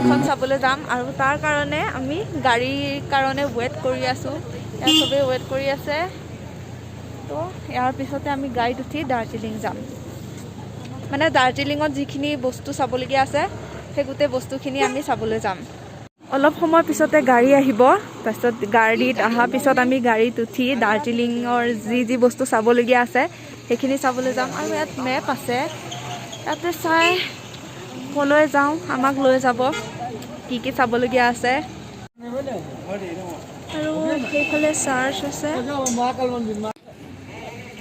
এখন চাবলৈ যাম আৰু তাৰ কাৰণে আমি গাড়ীৰ কাৰণে ৱেট কৰি আছোঁ। ইয়াত চবেই ৱেট কৰি আছে। তো ইয়াৰ পিছতে আমি গাড়ীত উঠি দাৰ্জিলিং যাম। মানে দাৰ্জিলিঙত যিখিনি বস্তু চাবলগীয়া আছে সেই গোটেই বস্তুখিনি আমি চাবলৈ যাম। অলপ সময়ৰ পিছতে গাড়ী আহিব। তাৰপিছত গাড়ীত অহাৰ পিছত আমি গাড়ীত উঠি দাৰ্জিলিঙৰ যি বস্তু চাবলগীয়া আছে সেইখিনি চাবলৈ যাম। আৰু ইয়াত মেপ আছে, ইয়াতে চাই ক'লৈ যাওঁ আমাক লৈ যাব, কি কি চাবলগীয়া আছে। আৰু সেইফালে চাৰ্চ আছে।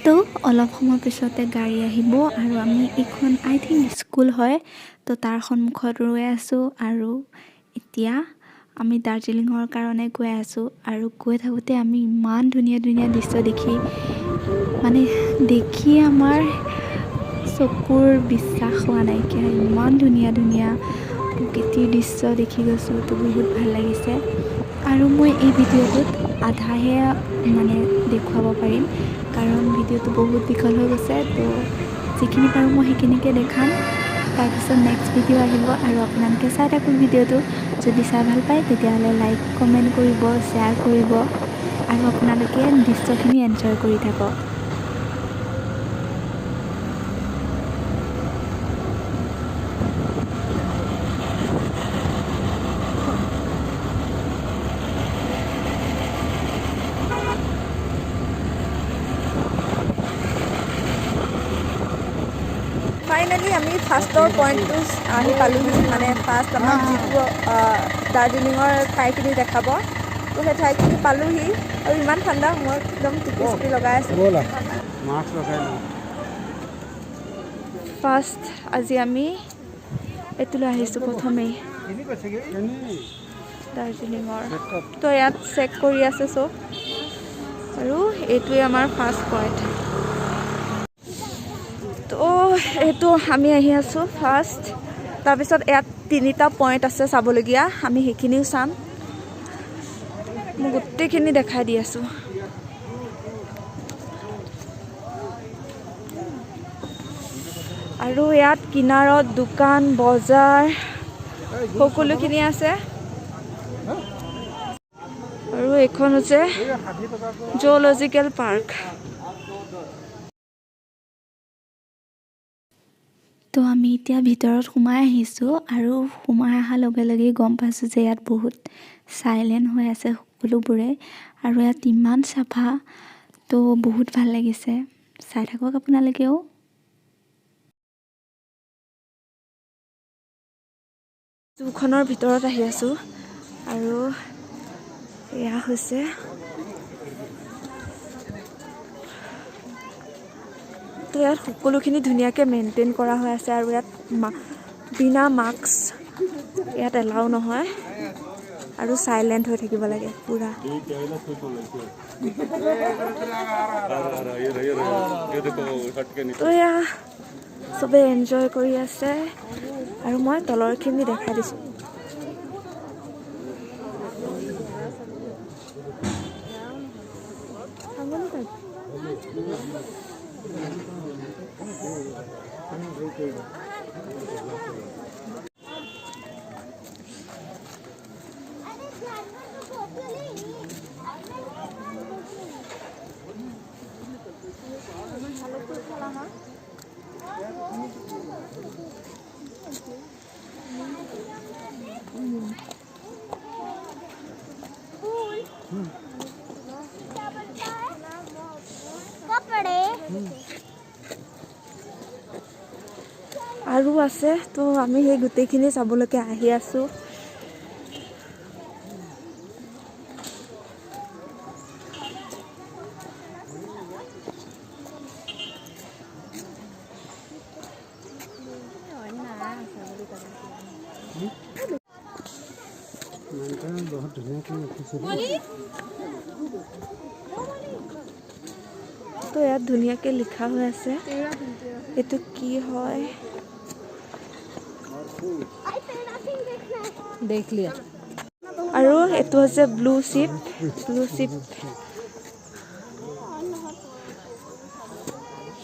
তো অলপ সময় পিছতে গাড়ী আহিব আৰু আমি এইখন আই থিংক স্কুল হয়, তো তাৰ সন্মুখত ৰৈ আছোঁ। আৰু এতিয়া আমি দাৰ্জিলিঙৰ কাৰণে গৈ আছোঁ। আৰু গৈ থাকোঁতে আমি ইমান ধুনীয়া ধুনীয়া দৃশ্য দেখি আমাৰ চকুৰ বিশ্বাস হোৱা নাইকিয়া, ইমান ধুনীয়া ধুনীয়া প্ৰকৃতিৰ দৃশ্য দেখি গৈছোঁ। তো বহুত ভাল লাগিছে। আৰু মই এই ভিডিঅ'টোত আধাহে দেখুৱাব পাৰিম, কাৰণ ভিডিঅ'টো বহুত দীঘল হৈ গৈছে। তো যিখিনি পাৰোঁ মই সেইখিনিকে দেখাম। তাৰপিছত নেক্সট ভিডিঅ' আহিব আৰু আপোনালোকে চাই থাকক ভিডিঅ'টো। যদি চাই ভাল পায় তেতিয়াহ'লে লাইক কমেণ্ট কৰিব, শ্বেয়াৰ কৰিব আৰু আপোনালোকে দৃশ্যখিনি এনজয় কৰি থাকক। ফাইনেলি আমি ফাৰ্ষ্টৰ পইণ্টটো আহি পালোহি। ফাৰ্ষ্ট আমাক যিটো দাৰ্জিলিঙৰ ঠাইখিনি দেখাব, তো সেই ঠাইখিনি পালোহি। আৰু ইমান ঠাণ্ডা, মই একদম টুপি লগাই আছোঁ। ফাৰ্ষ্ট আজি আমি এইটোলৈ আহিছোঁ প্ৰথমেই দাৰ্জিলিঙৰ। তো ইয়াত চেক কৰি আছে চব, আৰু এইটোৱে আমাৰ ফাৰ্ষ্ট পইণ্ট। তো এইটো আমি আহি আছোঁ ফাৰ্ষ্ট। তাৰপিছত ইয়াত 3টা পইণ্ট আছে চাবলগীয়া, আমি সেইখিনিও চাম। মই গোটেইখিনি দেখাই দি আছোঁ। আৰু ইয়াত কিনাৰত দোকান বজাৰ সকলোখিনি আছে। আৰু এইখন হৈছে জুলজিকেল পাৰ্ক। তো আমি এতিয়া ভিতৰত সোমাই আহিছোঁ। আৰু সোমাই অহাৰ লগে লগেই গম পাইছোঁ যে ইয়াত বহুত চাইলেণ্ট হৈ আছে সকলোবোৰে, আৰু ইয়াত ইমান চাফা। তো বহুত ভাল লাগিছে, চাই থাকক আপোনালোকেও। জুখনৰ ভিতৰত আহি আছোঁ, আৰু এয়া হৈছে তো ইয়াত সকলোখিনি ধুনীয়াকৈ মেইনটেইন কৰা হৈ আছে। আৰু ইয়াত বিনা মাস্ক ইয়াত এলাও নহয়, আৰু চাইলেণ্ট হৈ থাকিব লাগে পুৰা। তো এয়া চবে এনজয় কৰি আছে, আৰু মই তলৰখিনি দেখাই দিছোঁ। আৰু আছে, তো আমি সেই গোটেইখিনি চাবলৈকে আহি আছোঁ। তো ইয়াত ধুনীয়াকৈ লিখা হৈ আছে, এইটো কি হয় দেখ লিয়া। আৰু এইটো হৈছে ব্লু চিপ।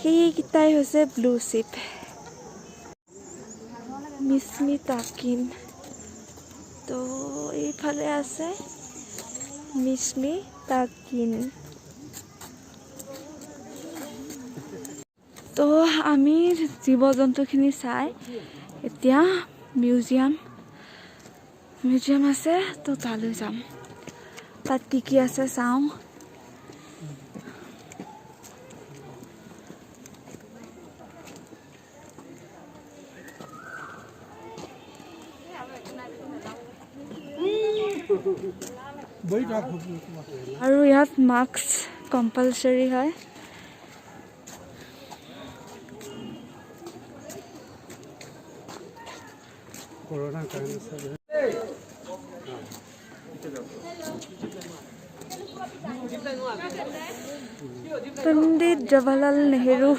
সেইকেইটাই হৈছে ব্লু চিপ। মিছমি তাকিন তো এইফালে আছে মিছমি তাকিন। তো আমি জীৱ জন্তুখিনি চাই এতিয়া মিউজিয়াম আছে, তো তালৈ যাম। তাত কি আছে চাওঁ। আৰু ইয়াত মাস্ক কম্পালচৰি হয়। পণ্ডিত জৱাহৰলাল নেহেৰু।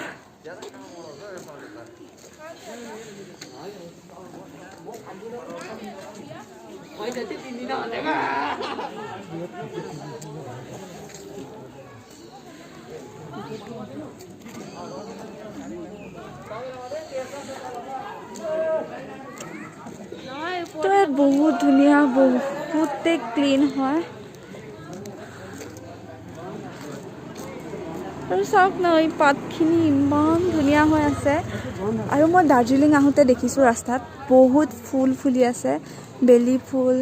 তো ইয়াত বহুত ধুনীয়া, বহুতে ক্লিন হয়। আৰু চাওক ন, এই পাতখিনি ইমান ধুনীয়া হৈ আছে। আৰু মই দাৰ্জিলিং আহোঁতে দেখিছোঁ ৰাস্তাত বহুত ফুল ফুলি আছে, বেলি ফুল,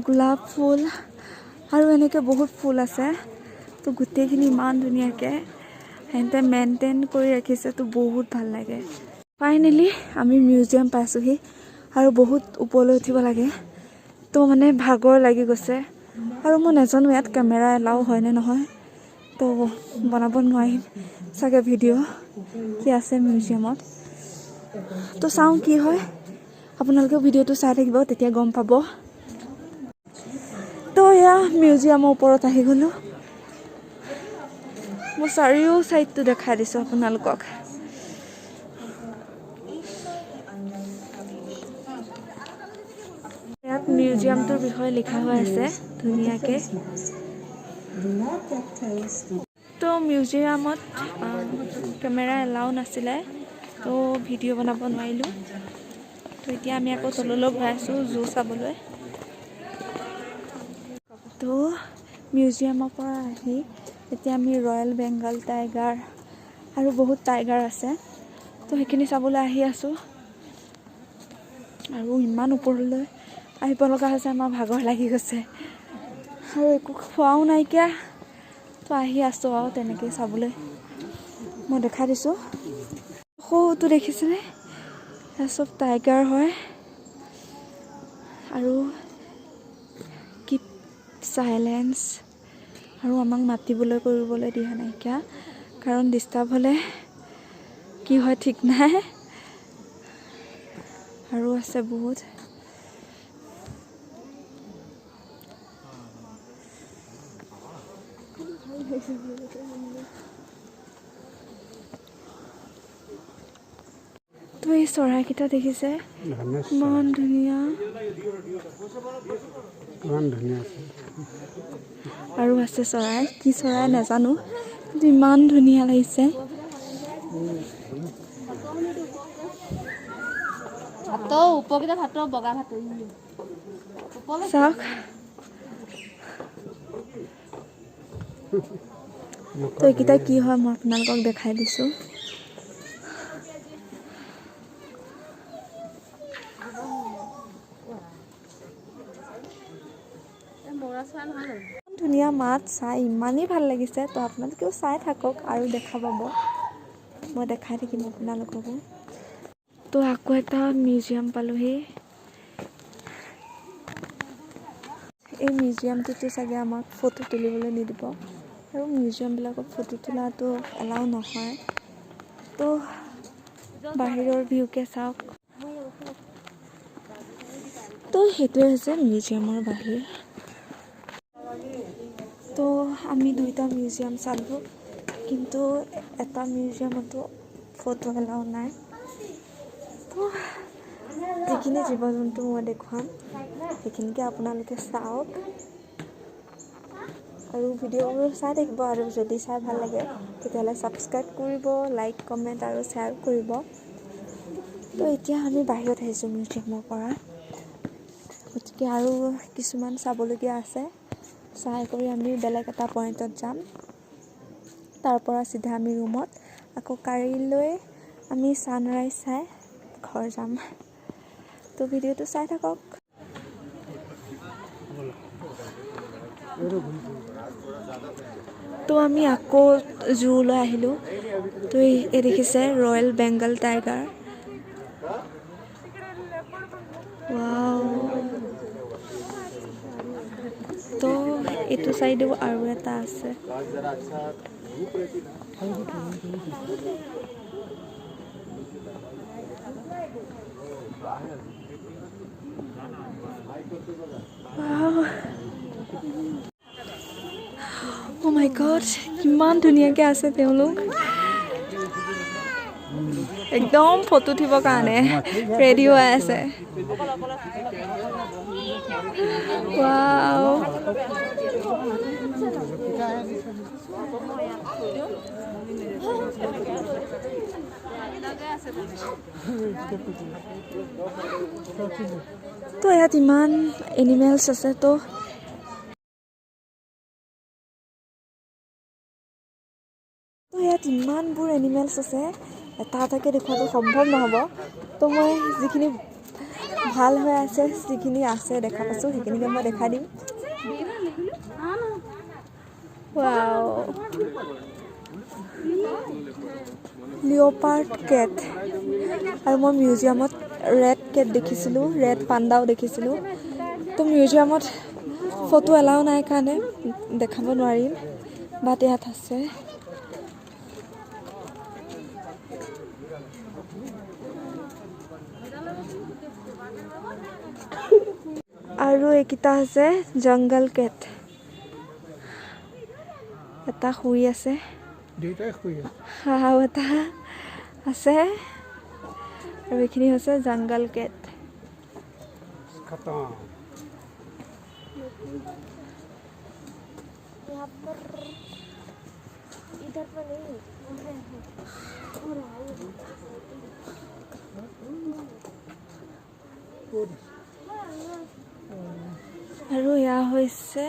গোলাপ ফুল আৰু এনেকৈ বহুত ফুল আছে। তো গোটেইখিনি ইমান ধুনীয়াকৈ সিহঁতে মেইনটেইন কৰি ৰাখিছে, তো বহুত ভাল লাগে। ফাইনেলি আমি মিউজিয়াম পাইছোঁহি আৰু বহুত ওপৰলৈ উঠিব লাগে। তো মানে ভাগৰ লাগি গৈছে আৰু মই নাজানো ইয়াত কেমেৰা এলাও হয়নে নহয়, তো বনাব নোৱাৰিম চাগে ভিডিঅ' কি আছে মিউজিয়ামত। তো চাওঁ কি হয়, আপোনালোকেও ভিডিঅ'টো চাই থাকিব, তেতিয়া গম পাব। তো এয়া মিউজিয়ামৰ ওপৰত আহি গ'লোঁ। মই চাৰিও চাইডটো দেখাই দিছোঁ আপোনালোকক। ইয়াত মিউজিয়ামটোৰ বিষয়ে লিখা হৈ আছে ধুনীয়াকৈ। তো মিউজিয়ামত কেমেৰা এলাও নাছিলে, তো ভিডিঅ' বনাব নোৱাৰিলোঁ। তো এতিয়া আমি আকৌ তললৈ গৈ আছোঁ জু চাবলৈ। তো মিউজিয়ামৰ পৰা আহি এতিয়া আমি ৰয়েল বেংগল টাইগাৰ আৰু বহুত টাইগাৰ আছে, তো সেইখিনি চাবলৈ আহি আছোঁ। আৰু ইমান ওপৰলৈ আহিব লগা হৈছে, আমাৰ ভাগৰ লাগি গৈছে আৰু একো খোৱাও নাইকিয়া। তো আহি আছোঁ আৰু তেনেকৈ চাবলৈ। মই দেখাই দিছোঁ, সৰুটো দেখিছেনে? এয়া চব টাইগাৰ হয়। আৰু কিপ চাইলেঞ্চ, আৰু আমাক মাতিবলৈ কৰিবলৈ দিয়া নাইকিয়া, কাৰণ ডিষ্টাৰ্ব হ'লে কি হয় ঠিক নাই। আৰু আছে বহুত। তো এই চৰাইকেইটা দেখিছে, ইমান ধুনীয়া। আৰু আছে চৰাই, কি চৰাই নাজানো, কিন্তু ইমান ধুনীয়া লাগিছে। চাওক, তো এইকেইটা কি হয় মই আপোনালোকক দেখাই দিছোঁ। ধুনীয়া মাত চাই ইমানেই ভাল লাগিছে, তো আপোনালোকেও চাই থাকক আৰু দেখা পাব, মই দেখাই থাকিম আপোনালোককো। তো আকৌ এটা মিউজিয়াম পালোহি। এই মিউজিয়ামটোতো চাগে আমাক ফটো তুলিবলৈ নিদিব, আৰু মিউজিয়ামবিলাকত ফটো তোলাটো এলাও নহয়। তো বাহিৰৰ ভিউকে চাওক। তো সেইটোৱে হৈছে মিউজিয়ামৰ বাহিৰ। তো আমি দুইটা মিউজিয়াম চালোঁ, কিন্তু এটা মিউজিয়ামতো ফটো এলাও নাই। তো যিখিনি জীৱ জন্তু মই দেখুৱাম সেইখিনিকে আপোনালোকে চাওক আৰু ভিডিঅ'বোৰ চাই থাকিব। আৰু যদি চাই ভাল লাগে তেতিয়াহ'লে ছাবস্ক্ৰাইব কৰিব, লাইক, কমেণ্ট আৰু শ্বেয়াৰ কৰিব। তো এতিয়া আমি বাহিৰত আহিছোঁ মিউজিয়ামৰ পৰা, গতিকে আৰু কিছুমান চাবলগীয়া আছে। চাই কৰি আমি বেলেগ এটা পইণ্টত যাম, তাৰ পৰা চিধা আমি ৰুমত, আকৌ কাইলৈ আমি ছানৰাইজ চাই ঘৰ যাম। তো ভিডিঅ'টো চাই থাকক। তো আমি আকৌ জুলৈ আহিলোঁ। তো এই দেখিছে ৰয়েল বেংগল টাইগাৰ। ৱাও। তো এইটো চাইডেও আৰু এটা আছে। Oh my god, কিমান ধুনীয়াকৈ আছে তেওঁলোক। একদম ফটো উঠিবৰ কাৰণে ৰেডি হৈ আছে। ৱাও। তো ইয়াত ইমান এনিমেলছ আছে। তো ইয়াত ইমানবোৰ এনিমেলছ আছে, এটা এটাকৈ দেখুৱাটো সম্ভৱ নহ'ব। তো মই যিখিনি ভাল হৈ আছে, যিখিনি আছে দেখা পাইছোঁ, সেইখিনিকে মই দেখাই দিম। ৱাও। লিঅ'পাৰ্ড কেট, আৰু মই মিউজিয়ামত ৰেড কেট দেখিছিলোঁ, ৰেড পাণ্ডাও দেখিছিলোঁ। তো মিউজিয়ামত ফটো এলাও নাই কাৰণে দেখাব নোৱাৰিম, বাট ইয়াত আছে। আৰু এইকেইটা আছে জংগল কেট। এটা শুই আছে, আৰু এটা আছে, আৰু এইখিনি হৈছে জংগল কেট। আৰু এয়া হৈছে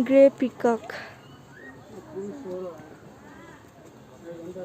গ্ৰে পিকক।